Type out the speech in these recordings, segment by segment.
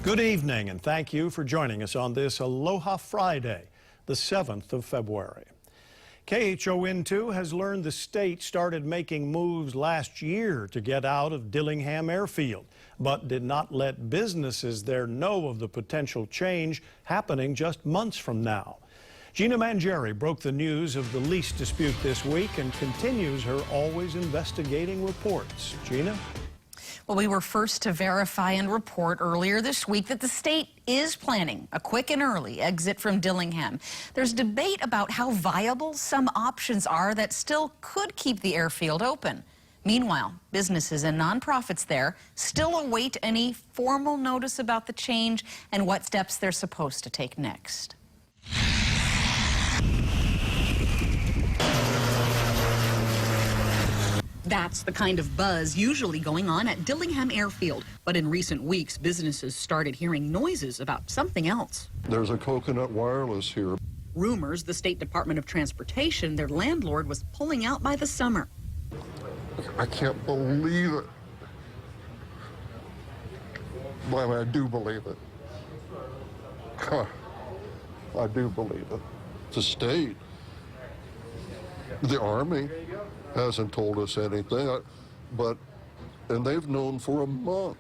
Good evening, and thank you for joining us on this Aloha Friday, the 7th of February. KHON2 has learned the state started making moves last year to get out of Dillingham Airfield, but did not let businesses there know of the potential change happening just months from now. Gina Mangieri broke the news of the lease dispute this week and continues her always investigating reports. Gina? Well, we were first to verify and report earlier this week that the state is planning a quick and early exit from Dillingham. There's debate about how viable some options are that still could keep the airfield open. Meanwhile, businesses and nonprofits there still await any formal notice about the change and what steps they're supposed to take next. That's the kind of buzz usually going on at Dillingham Airfield. But in recent weeks, businesses started hearing noises about something else. There's a Coconut Wireless here. Rumors the State Department of Transportation, their landlord, was pulling out by the summer. I can't believe it. Well, I do believe it. I do believe it. The state, the Army, hasn't told us anything, and they've known for a month.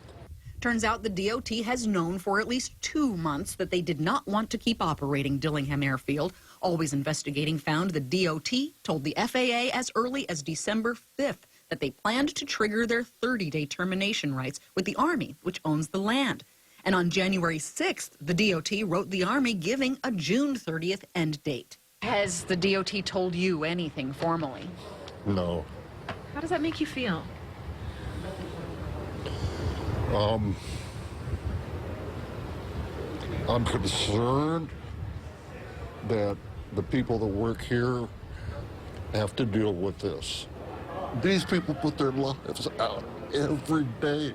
Turns out the DOT has known for at least 2 months that they did not want to keep operating Dillingham Airfield. Always Investigating found the DOT told the FAA as early as December 5th that they planned to trigger their 30-day termination rights with the Army, which owns the land. And on January 6th, the DOT wrote the Army giving a June 30th end date. Has the DOT told you anything formally? No. How does that make you feel? I'm concerned that the people that work here have to deal with this. These people put their lives out every day.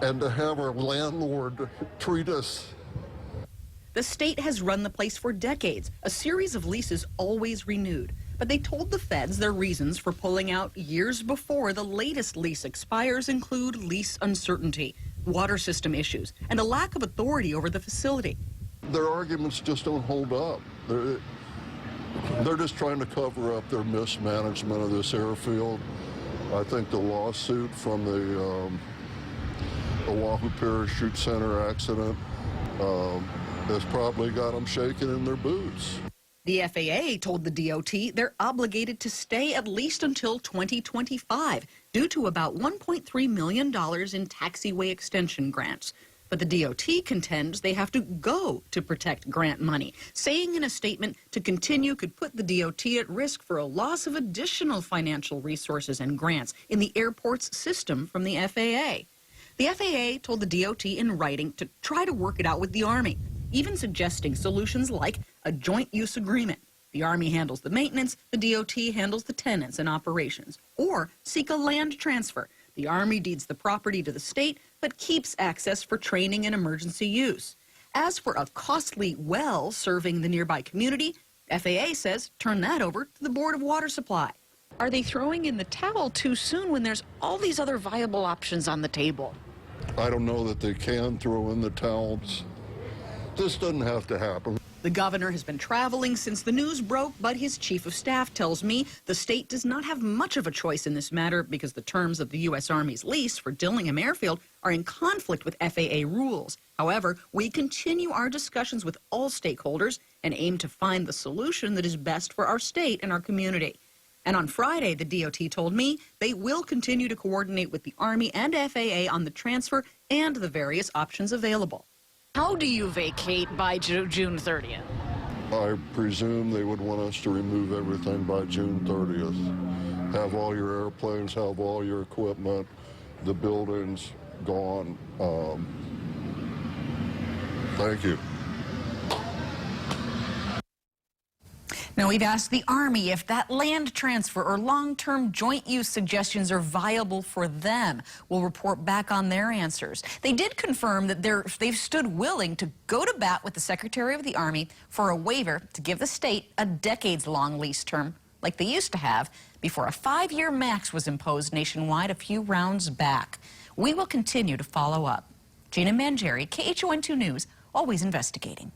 And to have our landlord treat us. The state has run the place for decades, a series of leases always renewed. But they told the feds their reasons for pulling out years before the latest lease expires include lease uncertainty, water system issues, and a lack of authority over the facility. Their arguments just don't hold up. They're just trying to cover up their mismanagement of this airfield. I think the lawsuit from the Oahu Parachute Center accident has probably got them shaking in their boots. The FAA told the DOT they're obligated to stay at least until 2025 due to about $1.3 million in taxiway extension grants. But the DOT contends they have to go to protect grant money, saying in a statement to continue could put the DOT at risk for a loss of additional financial resources and grants in the airport's system from the FAA. The FAA told the DOT in writing to try to work it out with the Army, even suggesting solutions like a joint use agreement. The Army handles the maintenance, the DOT handles the tenants and operations. Or seek a land transfer. The Army deeds the property to the state, but keeps access for training and emergency use. As for a costly well serving the nearby community, FAA says turn that over to the Board of Water Supply. Are they throwing in the towel too soon when there's all these other viable options on the table? I don't know that they can throw in the towels. This doesn't have to happen. The governor has been traveling since the news broke, but his chief of staff tells me the state does not have much of a choice in this matter because the terms of the U.S. Army's lease for Dillingham Airfield are in conflict with FAA rules. However, we continue our discussions with all stakeholders and aim to find the solution that is best for our state and our community. And on Friday, the DOT told me they will continue to coordinate with the Army and FAA on the transfer and the various options available. How do you vacate by June 30th? I presume they would want us to remove everything by June 30th. Have all your airplanes, have all your equipment, the buildings gone. Thank you. Now, we've asked the Army if that land transfer or long-term joint use suggestions are viable for them. We'll report back on their answers. They did confirm that they've stood willing to go to bat with the Secretary of the Army for a waiver to give the state a decades-long lease term like they used to have before a 5-year max was imposed nationwide a few rounds back. We will continue to follow up. Gina Mangieri, KHON2 News, always investigating.